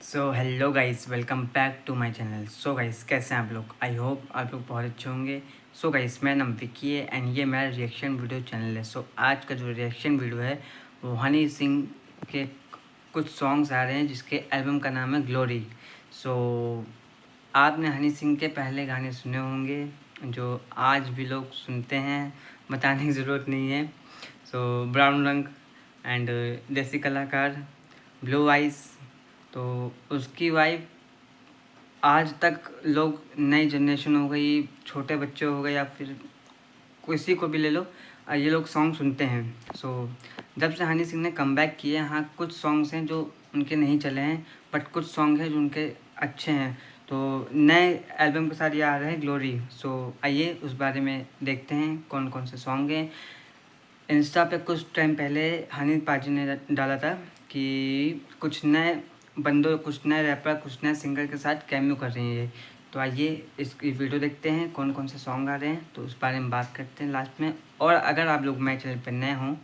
So hello guys, welcome back to my channel. So guys, कैसे हैं आप लोग? आई होप आप लोग बहुत अच्छे होंगे। सो गाइस, मेरा नाम विकी है एंड ये मेरा रिएक्शन वीडियो चैनल है। सो आज का जो रिएक्शन वीडियो है वो हनी सिंह के कुछ सॉन्ग्स आ रहे हैं जिसके एल्बम का नाम है ग्लोरी। सो आपने हनी सिंह के पहले गाने सुने होंगे जो आज भी लोग सुनते हैं, बताने की ज़रूरत नहीं है। सो ब्राउन रंग एंड देसी कलाकार, ब्लू आइज। तो उसकी वाइफ आज तक लोग, नई जनरेशन हो गई, छोटे बच्चे हो गए या फिर किसी को भी ले लो, ये लोग सॉन्ग सुनते हैं। सो जब से हनी सिंह ने कमबैक किए, हाँ कुछ सॉन्ग्स हैं जो उनके नहीं चले हैं, बट कुछ सॉन्ग हैं जो उनके अच्छे हैं। तो नए एल्बम के साथ ये आ रहे हैं ग्लोरी। सो आइए उस बारे में देखते हैं कौन कौन से सॉन्ग हैं। इंस्टा पे कुछ टाइम पहले हनी पाजी ने डाला था कि कुछ नए बंदों, कुछ नए रैपर, कुछ नए सिंगर के साथ कैमियो कर रही है ये। तो आइए इसकी वीडियो देखते हैं कौन कौन से सॉन्ग आ रहे हैं, तो उस बारे में बात करते हैं लास्ट में। और अगर आप लोग मेरे चैनल पर नए हों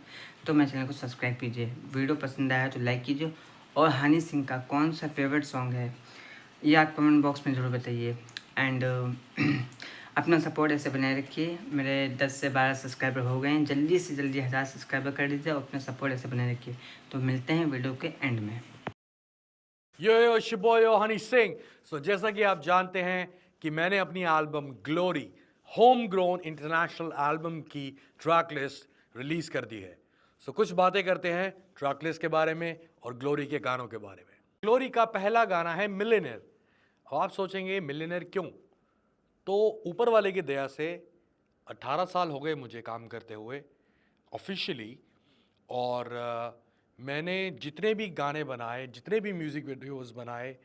तो मेरे चैनल को सब्सक्राइब कीजिए, वीडियो पसंद आया तो लाइक कीजिए। और हनी सिंह का कौन सा फेवरेट सॉन्ग है ये आप कमेंट बॉक्स में ज़रूर बताइए। एंड अपना सपोर्ट ऐसे बनाए रखिए। मेरे 10 से 12 सब्सक्राइबर हो गए हैं, जल्दी से जल्दी 1000 सब्सक्राइबर कर दीजिए और अपना सपोर्ट ऐसे बनाए रखिए। तो मिलते हैं वीडियो के एंड में। यो शिबोयो हनी सिंह। जैसा कि आप जानते हैं कि मैंने अपनी album glory home grown international album की ट्रैक लिस्ट रिलीज कर दी है। कुछ बातें करते हैं ट्रैक लिस्ट के बारे में और ग्लोरी के गानों के बारे में। ग्लोरी का पहला गाना है मिलियनेयर। आप सोचेंगे मिलियनेयर क्यों? तो ऊपर वाले की दया से 18 साल हो गए मुझे काम करते हुए ऑफिशियली। और मैंने जितने भी गाने बनाए, जितने भी म्यूज़िक वीडियोस बनाए,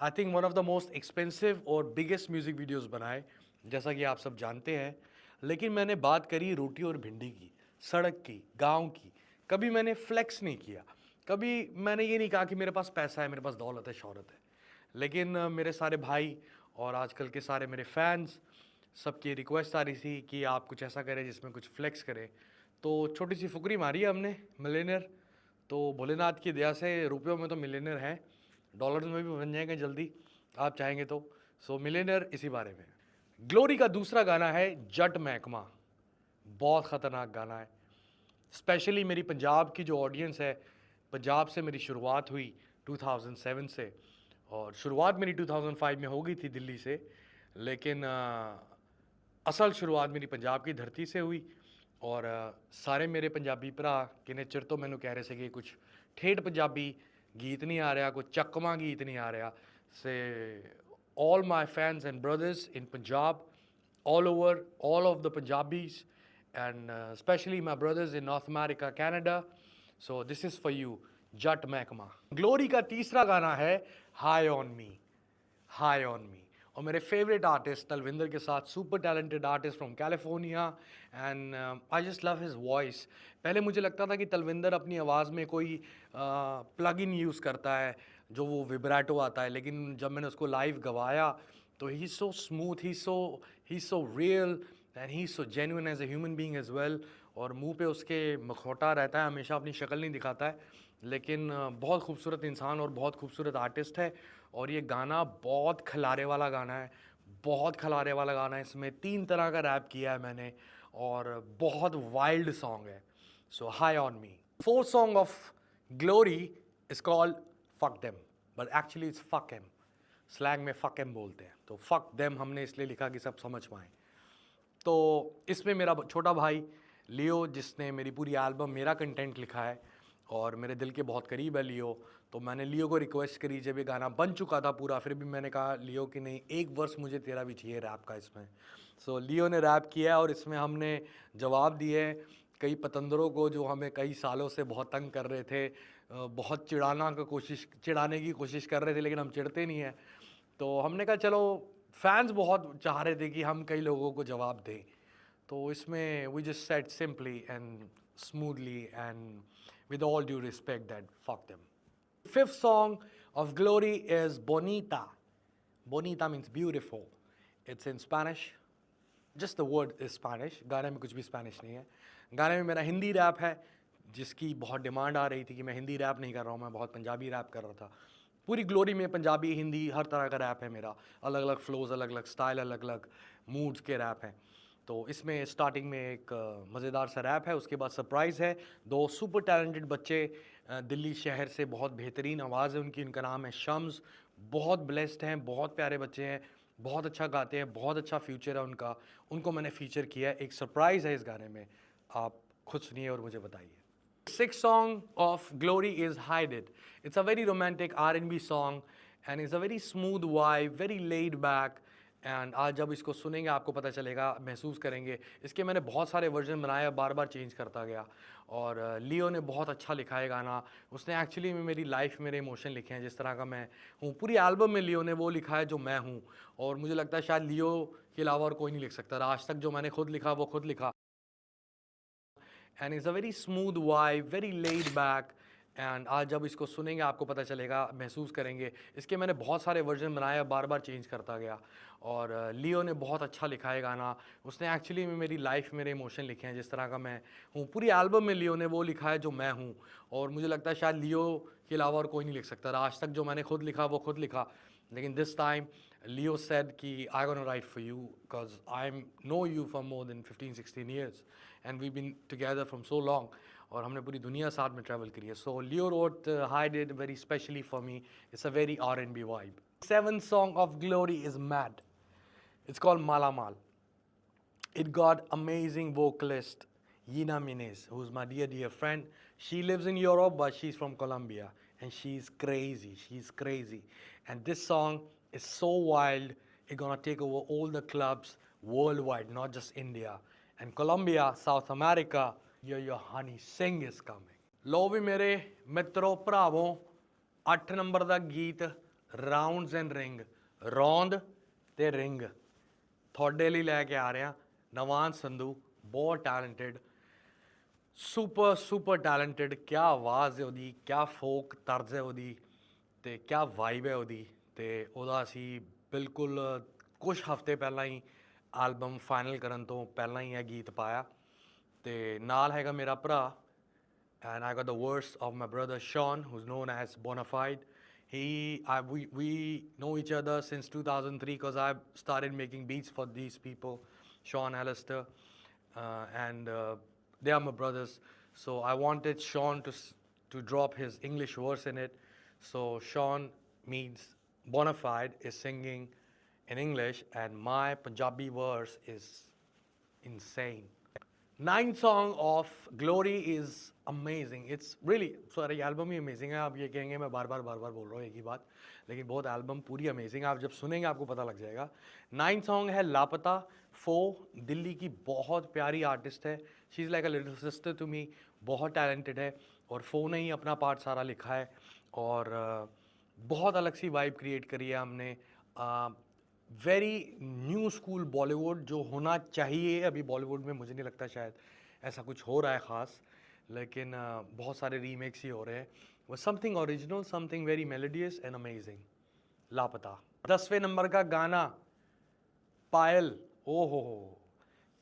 I think one of the most expensive और बिगेस्ट म्यूज़िक वीडियोस बनाए, जैसा कि आप सब जानते हैं। लेकिन मैंने बात करी रोटी और भिंडी की, सड़क की, गांव की। कभी मैंने फ्लेक्स नहीं किया, कभी मैंने ये नहीं कहा कि मेरे पास पैसा है, मेरे पास दौलत है, शौहरत है। लेकिन मेरे सारे भाई और आजकल के सारे मेरे फैंस, सबकी रिक्वेस्ट आ रही थी कि आप कुछ ऐसा करें जिसमें कुछ फ्लेक्स करें। तो छोटी सी फुकरी मारी है हमने, मिलियनेयर। तो भोलेनाथ की दया से रुपयों में तो मिलियनेयर हैं, डॉलर्स में भी बन जाएंगे जल्दी आप चाहेंगे तो। मिलियनेयर इसी बारे में। ग्लोरी का दूसरा गाना है जट महकमा। बहुत ख़तरनाक गाना है। स्पेशली मेरी पंजाब की जो ऑडियंस है, पंजाब से मेरी शुरुआत हुई 2007 से, और शुरुआत मेरी 2005 में हो गई थी दिल्ली से। लेकिन असल शुरुआत मेरी पंजाब की धरती से हुई। और सारे मेरे पंजाबी भरा किन्ने चिर तो मैनू कह रहे थे कि कुछ ठेठ पंजाबी गीत नहीं आ रहा, कुछ चकमा गीत नहीं आ रहा से। All my fans and brothers in Punjab, all over, all of the Punjabis, and especially my brothers in North America, Canada. So this is for you, Jat Mehkama. Glory का तीसरा गाना है High on Me, High on Me। और मेरे favourite artist Talwinder के साथ, super talented artist from California, and I just love his voice. पहले मुझे लगता था कि तलविंदर अपनी आवाज़ में कोई प्लग इन यूज़ करता है जो वो विब्राटो आता है, लेकिन जब मैंने उसको लाइव गवाया तो he so smooth, he so real and he so genuine as a human being as well. और मुंह पे उसके मखौटा रहता है, हमेशा अपनी शक्ल नहीं दिखाता है, लेकिन बहुत खूबसूरत इंसान और बहुत खूबसूरत आर्टिस्ट है। और ये गाना बहुत खलारे वाला गाना है, बहुत खलारे वाला गाना है। इसमें 3 तरह का रैप किया है मैंने और बहुत वाइल्ड सॉन्ग है। So high on me. Fourth song of glory is called fuck them, but actually it's fuck em. Slang में फक एम बोलते हैं, तो फक देम हमने इसलिए लिखा कि सब समझ पाएँ। तो इसमें मेरा छोटा भाई लियो, जिसने मेरी पूरी एल्बम, मेरा कंटेंट लिखा है और मेरे दिल के बहुत करीब है लियो। तो मैंने लियो को रिक्वेस्ट करी, जब ये गाना बन चुका था पूरा, फिर भी मैंने कहा लियो कि नहीं, एक वर्स मुझे तेरा भी चाहिए रैप का इसमें। लियो ने रैप किया और इसमें हमने जवाब दिए कई पतंदरों को जो हमें कई सालों से बहुत तंग कर रहे थे, बहुत चिढ़ाने की कोशिश कर रहे थे, लेकिन हम चिढ़ते नहीं हैं। तो हमने कहा चलो, फैंस बहुत चाह रहे थे कि हम कई लोगों को जवाब दें, तो इसमें we just said simply and smoothly and with all due respect that fuck them. Fifth song of Glory is Bonita. Bonita means beautiful. It's in Spanish. Just the word is Spanish. गाने में कुछ भी Spanish नहीं है। गाने में मेरा Hindi rap है, जिसकी बहुत डिमांड आ रही थी कि मैं हिंदी रैप नहीं कर रहा हूँ, मैं बहुत पंजाबी रैप कर रहा था। पूरी ग्लोरी में पंजाबी हिंदी हर तरह का रैप है मेरा, अलग अलग फ्लोज, अलग अलग स्टाइल, अलग अलग मूड्स के रैप हैं। तो इसमें स्टार्टिंग में एक मज़ेदार सा रैप है, उसके बाद सरप्राइज़ है। दो सुपर टैलेंटेड बच्चे दिल्ली शहर से, बहुत बेहतरीन आवाज़ है उनकी, उनका नाम है शम्स। बहुत ब्लेस्ड हैं, बहुत प्यारे बच्चे हैं, बहुत अच्छा गाते हैं, बहुत अच्छा फ्यूचर है उनका। उनको मैंने फीचर किया है, एक सरप्राइज़ है इस गाने में, आप खुद सुनिए और मुझे बताइए। Sixth song of Glory is Hide It. It's a very romantic R&B song and it's a very smooth vibe, very laid back. And आज जब इसको सुनेंगे आपको पता चलेगा, महसूस करेंगे। इसके मैंने बहुत सारे वर्जन बनाए, बार बार चेंज करता गया। और लियो ने बहुत अच्छा लिखा है गाना। उसने एक्चुअली में मेरी लाइफ, मेरे इमोशन लिखे हैं, जिस तरह का मैं हूँ। पूरी एल्बम में लियो ने वो लिखा है जो मैं हूँ, और मुझे लगता है शायद लियो के अलावा और कोई नहीं लिख सकता। आज तक जो मैंने खुद लिखा वो खुद लिखा। And is a very smooth vibe, very laid back. And आज जब इसको सुनेंगे आपको पता चलेगा, महसूस करेंगे। इसके मैंने बहुत सारे वर्जन बनाए, बार बार चेंज करता गया। और लियो ने बहुत अच्छा लिखा है गाना। उसने एक्चुअली में मेरी लाइफ, मेरे इमोशन लिखे हैं, जिस तरह का मैं हूँ। पूरी एल्बम में लियो ने वो लिखा है जो मैं हूँ, और मुझे लगता है शायद लियो के अलावा और कोई नहीं लिख सकता। आज तक जो मैंने खुद लिखा वो खुद लिखा, लेकिन दिस टाइम Leo said कि I gonna write for you because I know you for more than 15-16 years and we've been together from so long, और हमने पूरी दुनिया साथ में ट्रैवल करी है। So Leo wrote Hide It very specially for me. It's a very R&B vibe. Seventh song of Glory is Mad. It's called Mala Mal. It got amazing vocalist Yina Minez, who's my dear friend. She lives in Europe, but she's from Colombia, and she's crazy. She's crazy, and this song is so wild. It's gonna take over all the clubs worldwide, not just India and Colombia, South America. Your Honey Singh is coming. लो भी मेरे मित्रों भरावों, 8 number ਦਾ ਗੀਤ rounds and ring, ਰੌਂਦ ਤੇ ring ਤੁਹਾਡੇ ਲਈ ਲੈ ਕੇ ਆ ਰਿਹਾ ਨਵਾਂ ਸੰਧੂ। ਬਹੁਤ ਟੈਲੈਂਟਡ, ਸੁਪਰ ਟੈਲੈਂਟਡ। क्या ਆਵਾਜ਼ ਹੈ ਉਹਦੀ, क्या ਫੋਕ ਤਰਜ਼ ਹੈ ਉਹਦੀ, ਤੇ क्या ਵਾਈਬ ਹੈ ਉਹਦੀ। ਤੇ ਉਹਦਾ ਅਸੀਂ ਬਿਲਕੁਲ ਕੁਝ ਹਫ਼ਤੇ ਪਹਿਲਾਂ ਹੀ ਐਲਬਮ ਫਾਈਨਲ ਕਰਨ ਤੋਂ ਪਹਿਲਾਂ ਹੀ ਇਹ ਗੀਤ ਪਾਇਆ। ਤੇ ਨਾਲ ਹੈਗਾ ਮੇਰਾ ਭਰਾ, and I got the verse of my brother Sean, who's known as Bonafide. We know each other since 2003 because I started making beats for these people, Sean Alistair, and they are my brothers. So I wanted Sean to drop his English verse in it. So Sean means Bonafide is singing in English, and my Punjabi verse is insane. Ninth song of Glory is amazing. It's really, sorry, album he amazing है। आप ये कहेंगे मैं बार बार बोल रहा हूँ एक ही बात, लेकिन बहुत एल्बम पूरी अमेजिंग है। आप जब सुनेंगे आपको पता लग जाएगा। नाइन्थ सॉन्ग है लापता। फो दिल्ली की बहुत प्यारी आर्टिस्ट है। She is like a little sister to me. बहुत टैलेंटेड है, और फो ने ही अपना पार्ट सारा लिखा है, और बहुत अलग सी वाइब क्रिएट करी है हमने। वेरी न्यू स्कूल बॉलीवुड जो होना चाहिए। अभी बॉलीवुड में मुझे नहीं लगता शायद ऐसा कुछ हो रहा है ख़ास, लेकिन बहुत सारे रीमेक्स ही हो रहे हैं। वो something original, something very melodious and amazing. लापता। 10वें नंबर का गाना पायल। ओ हो,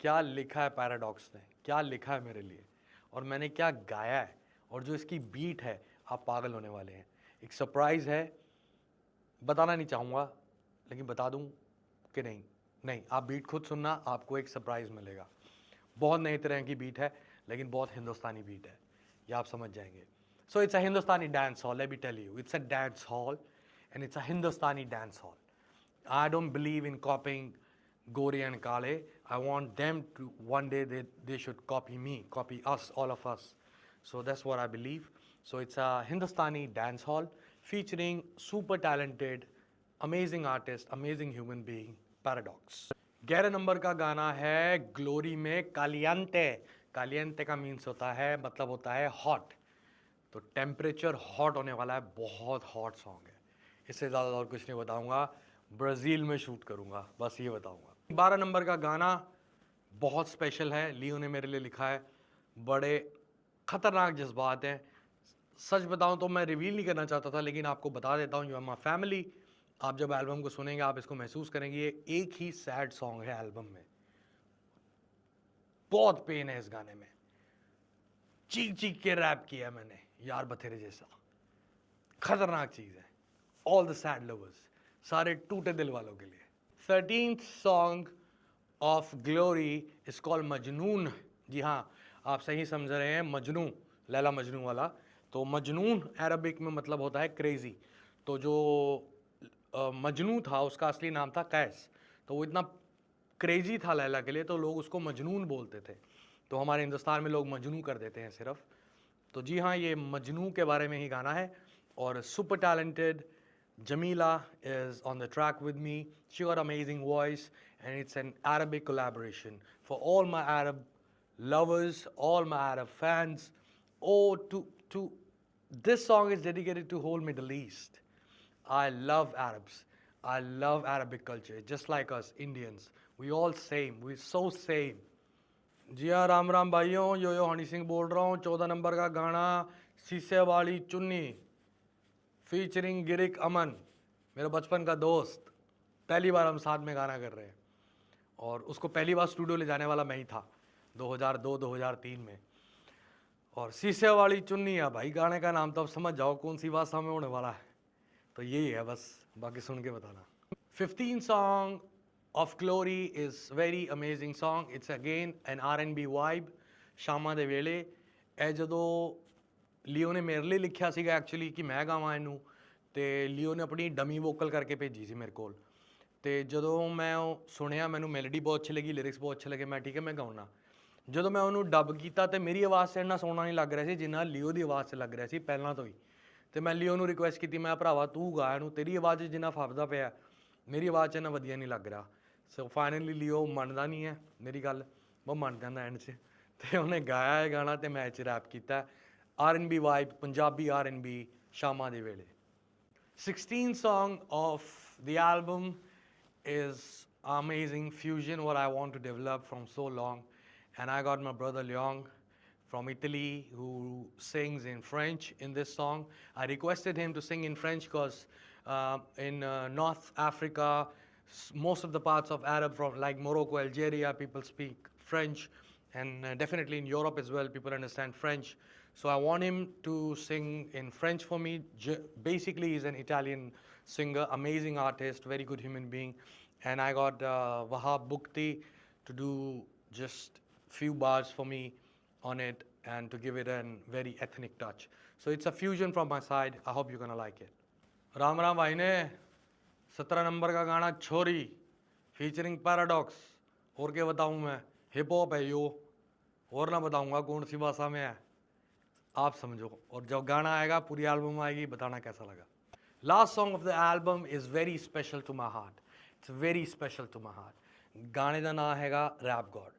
क्या लिखा है पैराडॉक्स ने, क्या लिखा है मेरे लिए, और मैंने क्या गाया है, और जो इसकी बीट है, आप पागल होने वाले हैं। एक सरप्राइज़ है, बताना नहीं चाहूँगा, लेकिन बता दूँ कि नहीं, आप बीट खुद सुनना, आपको एक सरप्राइज़ मिलेगा। बहुत नए तरह की बीट है, लेकिन बहुत हिंदुस्तानी बीट है, ये आप समझ जाएंगे। So it's a Hindustani dance hall, let me tell you, it's a dance hall and it's a Hindustani dance hall. I don't believe in copying Gori and Kale. I want them to, one day they should copy me, copy us, all of us. So that's what I believe. So it's a Hindustani dance hall featuring super talented, amazing artist, amazing human being, Paradox. 11 number का गाना है glory में कालियंते। कालियंते का means होता है, मतलब होता है हॉट। तो टेम्परेचर हॉट होने वाला है, बहुत हॉट सॉन्ग है। इससे ज़्यादा और कुछ नहीं बताऊंगा। ब्राज़ील में शूट करूंगा, बस ये बताऊंगा। 12 नंबर का गाना बहुत स्पेशल है, लियो ने मेरे लिए लिखा है। बड़े ख़तरनाक जज्बात हैं। सच बताऊं तो मैं रिवील नहीं करना चाहता था, लेकिन आपको बता देता हूँ, यू आर माई फैमिली। आप जब एल्बम को सुनेंगे आप इसको महसूस करेंगे। ये एक ही सैड सॉन्ग है एल्बम में, बहुत पेन है इस गाने में। चीख चीख के रैप किया मैंने, यार बथेरे जैसा। खतरनाक चीज़ है। all the sad lovers, सारे टूटे दिल वालों के लिए. 13th song of Glory is called मजनून. जी हाँ, आप सही समझ रहे हैं, मजनू, लैला मजनू वाला. तो मजनून अरबिक में मतलब होता है क्रेजी. तो जो मजनू था उसका असली नाम था कैस. तो वो इतना क्रेजी था लैला के लिए तो लोग उसको मजनून बोलते थे. तो हमारे हिंदुस्तान में लोग मजनू कर देते हैं सिर्फ. तो जी हाँ, ये मजनू के बारे में ही गाना है. और super talented Jamila is on the track with me. She got amazing voice and it's an Arabic collaboration. For all my Arab lovers, all my Arab fans, oh, this song is dedicated to whole Middle East. I love Arabs. I love Arabic culture, just like us Indians. We all same. We're so same. जी हाँ, राम राम भाइयों, यो हनी सिंह बोल रहा हूँ. 14 number का गाना शीशे वाली चुन्नी फीचरिंग गिरिक अमन, मेरा बचपन का दोस्त. पहली बार हम साथ में गाना कर रहे हैं और उसको पहली बार स्टूडियो ले जाने वाला मैं ही था 2002-2003 में. और शीशे वाली चुन्नी है भाई गाने का नाम, तो अब समझ जाओ कौन सी भाषा में होने वाला है. तो यही है बस, बाकी सुन के बताना. 15th song of Glory is very amazing song. It's again an R&B vibe. शामा दे वेले ए जदों लियो ने मेरे लिए लिखा सीगा एक्चुअली कि मैं गावां इनू, ते लियो ने अपनी डमी वोकल करके भेजी सी मेरे कोल. ते जदों मैं सुनिया मैनू मेलोडी बहुत अच्छी लगी, लिरिक्स बहुत अच्छे लगे. मैं ठीक है मैं गाउना. जदों मैं उन्होंने डब किया तो मेरी आवाज़ से इन्ना सोहना नहीं लग रहा सी जिन्ना लियो की आवाज़ से लग रहा सी पहलों तो ही. तो मैं लियो नू रिक्वेस्ट की, मैं भरावा तू गा इनू, तेरी आवाज़ जिन्ना फबदा पिया मेरी आवाज़ च इन्ना वधिया नहीं लग रहा. सो फाइनली लियो मनता नहीं है मेरी गल, वो मन जाता एंड च. तो उन्हें गाया है गाना तो मैं रैप किया. R&B vibe, Punjabi R&B, Shama de Vele. 16th song of the album is amazing fusion, what I want to develop from so long. And I got my brother Leong from Italy who sings in French in this song. I requested him to sing in French because in North Africa, most of the parts of Arab from like Morocco, Algeria, people speak French. And definitely in Europe as well, people understand French. So I want him to sing in French for me. Basically, he's an Italian singer, amazing artist, very good human being. And I got Wahab Bukti to do just few bars for me on it and to give it a very ethnic touch. So it's a fusion from my side. I hope you're gonna like it. Ram Ram भाई ने 17 number का गाना छोरी featuring paradox. और क्या बताऊँ मैं, hip hop है यो, और ना बताऊँगा कौन सी भाषा में है, आप समझो. और जब गाना आएगा पूरी एल्बम आएगी, बताना कैसा लगा. Last song of the album is very special to my heart. It's very special to my heart. गाने का नाम हैगा rap god.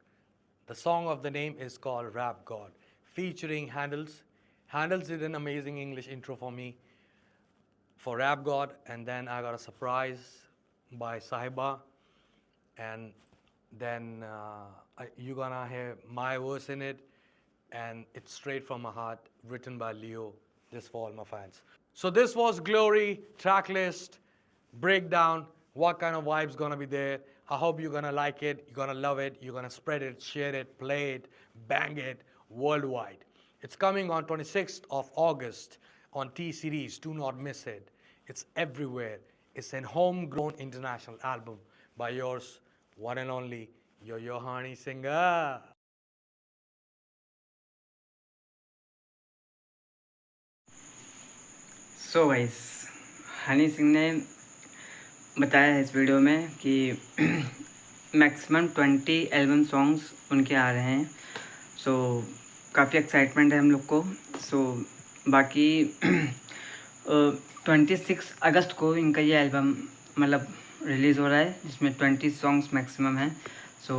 The song of the name is called rap god featuring Handles. Handles did an amazing English intro for me for Rap God, and then I got a surprise by Sahiba, and then you're gonna hear my verse in it. And it's straight from my heart, written by Leo, just for all my fans. So this was Glory track list breakdown. What kind of vibes gonna be there? I hope you're gonna like it, you're gonna love it, you're gonna spread it, share it, play it, bang it worldwide. It's coming on 26th of August on T-Series. Do not miss it. It's everywhere. It's an homegrown international album by yours, one and only, Yo Hani Singer. So guys, Honey Singh ने बताया है इस video में कि maximum 20 album songs उनके आ रहे हैं. सो काफ़ी एक्साइटमेंट है हम लोग को. सो बाकी 26 अगस्त को इनका ये एल्बम मतलब रिलीज़ हो रहा है, जिसमें 20 सॉन्ग्स मैक्सिमम हैं. सो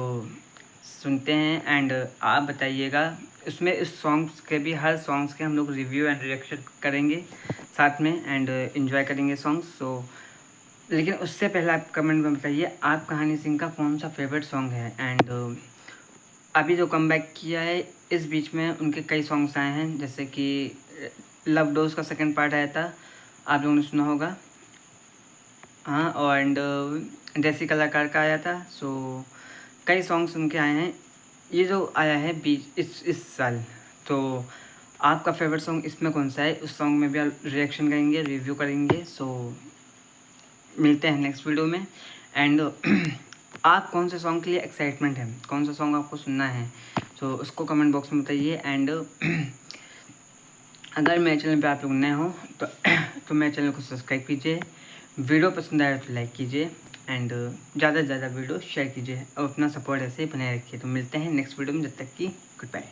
सुनते हैं एंड आप बताइएगा. इसमें इस सॉन्ग्स के भी, हर सॉन्ग्स के हम लोग रिव्यू एंड रिएक्शन करेंगे साथ में एंड एंजॉय करेंगे सॉन्ग्स. सो लेकिन उससे पहले आप कमेंट में बताइए आपका हनी सिंह का कौन सा फेवरेट सॉन्ग है. एंड अभी जो कमबैक किया है, इस बीच में उनके कई सॉन्ग्स आए हैं, जैसे कि लव डोज का सेकंड पार्ट आया था, आप लोगों ने सुना होगा. हाँ, और एंड देसी कलाकार का आया था. सो कई सॉन्ग्स उनके आए हैं. ये जो आया है बीच इस साल, तो आपका फेवरेट सॉन्ग इसमें कौन सा है, उस सॉन्ग में भी आप रिएक्शन करेंगे, रिव्यू करेंगे. सो मिलते हैं नेक्स्ट वीडियो में। एंड आप कौन से सॉन्ग के लिए एक्साइटमेंट है, कौन सा सॉन्ग आपको सुनना है, तो उसको कमेंट बॉक्स में बताइए। एंड अगर मेरे चैनल पे आप लोग नए हो तो मेरे चैनल को सब्सक्राइब कीजिए, वीडियो पसंद आए तो लाइक कीजिए एंड ज़्यादा से ज़्यादा वीडियो शेयर कीजिए और अपना सपोर्ट ऐसे ही बनाए रखिए। तो मिलते हैं नेक्स्ट वीडियो में, जब तक कि गुड बाय।